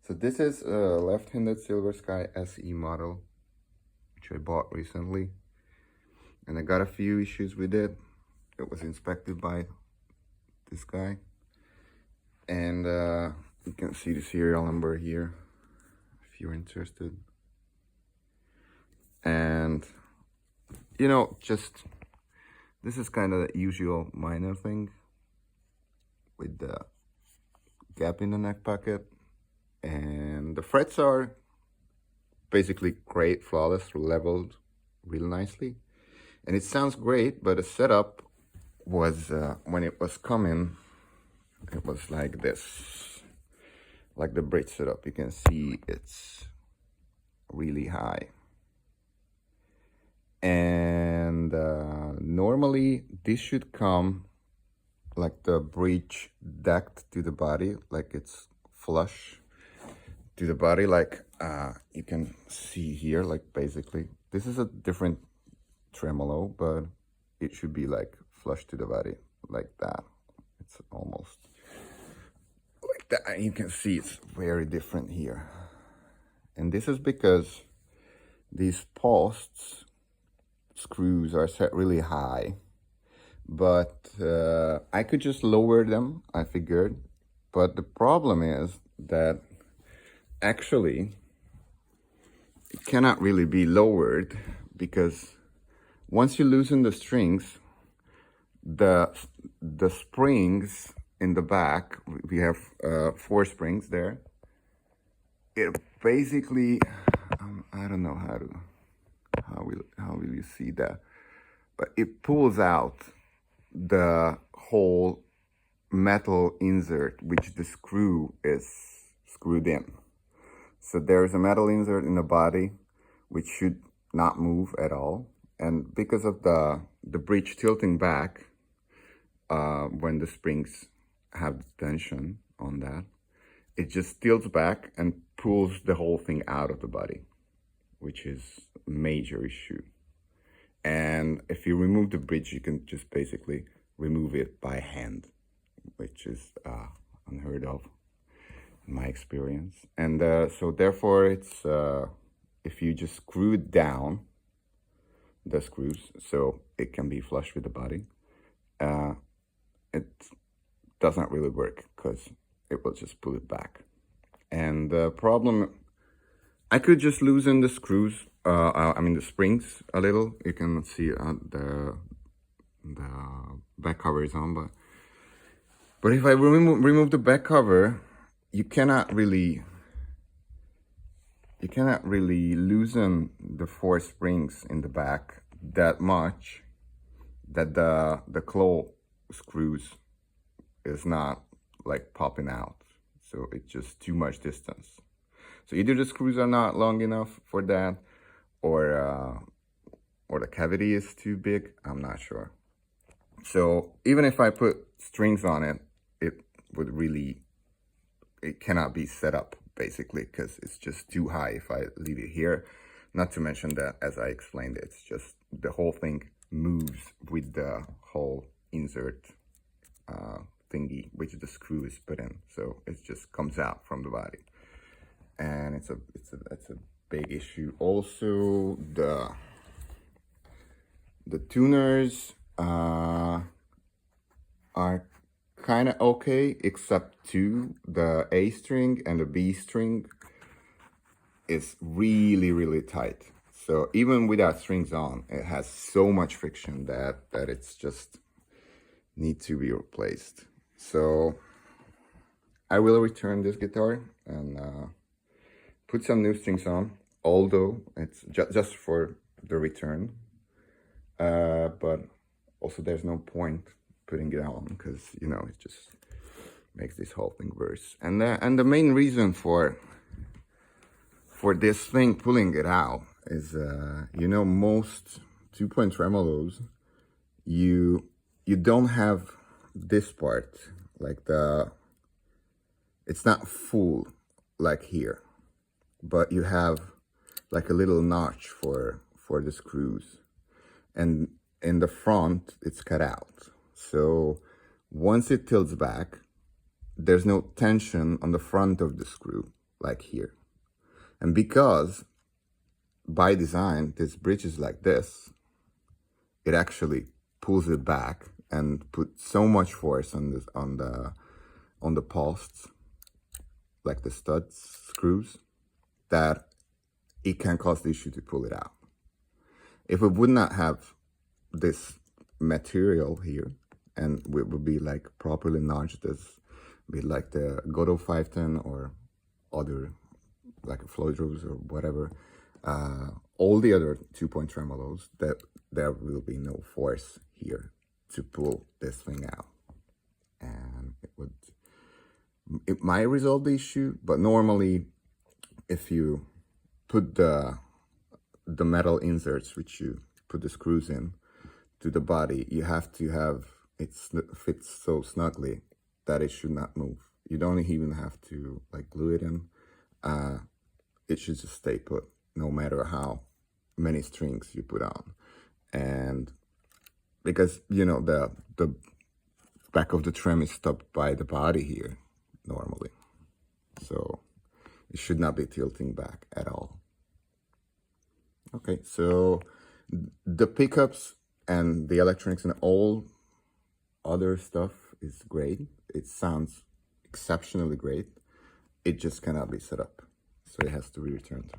So this is a left-handed Silver Sky SE model, which I bought recently. And I got a few issues with it. It was inspected by this guy. And you can see the serial number here, if you're interested. And, you know, just, this is kind of the usual minor thing with the gap in the neck pocket. And the frets are basically great, flawless, leveled real nicely. And it sounds great, but the setup was, when it was coming, it was like this. Like the bridge setup, you can see it's really high. And normally this should come like the bridge decked to the body, like it's flush to the body, like you can see here, like basically this is a different tremolo, but it should be like flush to the body, like that. It's almost like that, and you can see it's very different here. And this is because these posts screws are set really high, but I could just lower them, I figured. But the problem is that actually it cannot really be lowered, because once you loosen the strings, the springs in the back, we have 4 springs there. It basically, I don't know how will you see that, but it pulls out the whole metal insert which the screw is screwed in. So there is a metal insert in the body which should not move at all, and because of the bridge tilting back, when the springs have tension on that, it just tilts back and pulls the whole thing out of the body, which is a major issue. And if you remove the bridge, you can just basically remove it by hand, which is unheard of in my experience. And so therefore it's, if you just screw it down, the screws, so it can be flush with the body, it doesn't really work, because it will just pull it back. And the problem, I could just loosen the screws, I mean the springs a little. You can see the back cover is on, but if I remove the back cover, you cannot really loosen the 4 springs in the back that much that the claw screws is not like popping out. So it's just too much distance. So either the screws are not long enough for that, or the cavity is too big, I'm not sure. So even if I put strings on it, it cannot be set up, basically, because it's just too high if I leave it here. Not to mention that, as I explained, it's just the whole thing moves with the whole insert thingy which the screw is put in, so it just comes out from the body, and it's a big issue. Also, the tuners are kind of okay, except 2. The A string and the B string is really tight. So even without strings on, it has so much friction that it's just need to be replaced. So I will return this guitar and put some new strings on, although it's just for the return. But also there's no point putting it on, because, you know, it just makes this whole thing worse. And the main reason for this thing pulling it out is, you know, most 2-point tremolos, you don't have this part, like it's not full like here, but you have like a little notch for the screws, and in the front it's cut out. So once it tilts back, there's no tension on the front of the screw, like here. And because by design, this bridge is like this, it actually pulls it back and put so much force on this, on the posts, like the studs, screws, that it can cause the issue to pull it out. If we would not have this material here, and it would be like properly notched, as be like the Godot 510 or other like Floyd Rose or whatever, all the other 2-point tremolos, that there will be no force here to pull this thing out, and it might resolve the issue. But normally, if you put the metal inserts, which you put the screws in, to the body, you have to have it fits so snugly that it should not move. You don't even have to like glue it in. It should just stay put, no matter how many strings you put on. And because, you know, the back of the trem is stopped by the body here normally, so it should not be tilting back at all. Okay, so the pickups and the electronics and all other stuff is great. It sounds exceptionally great. It just cannot be set up, so it has to be returned.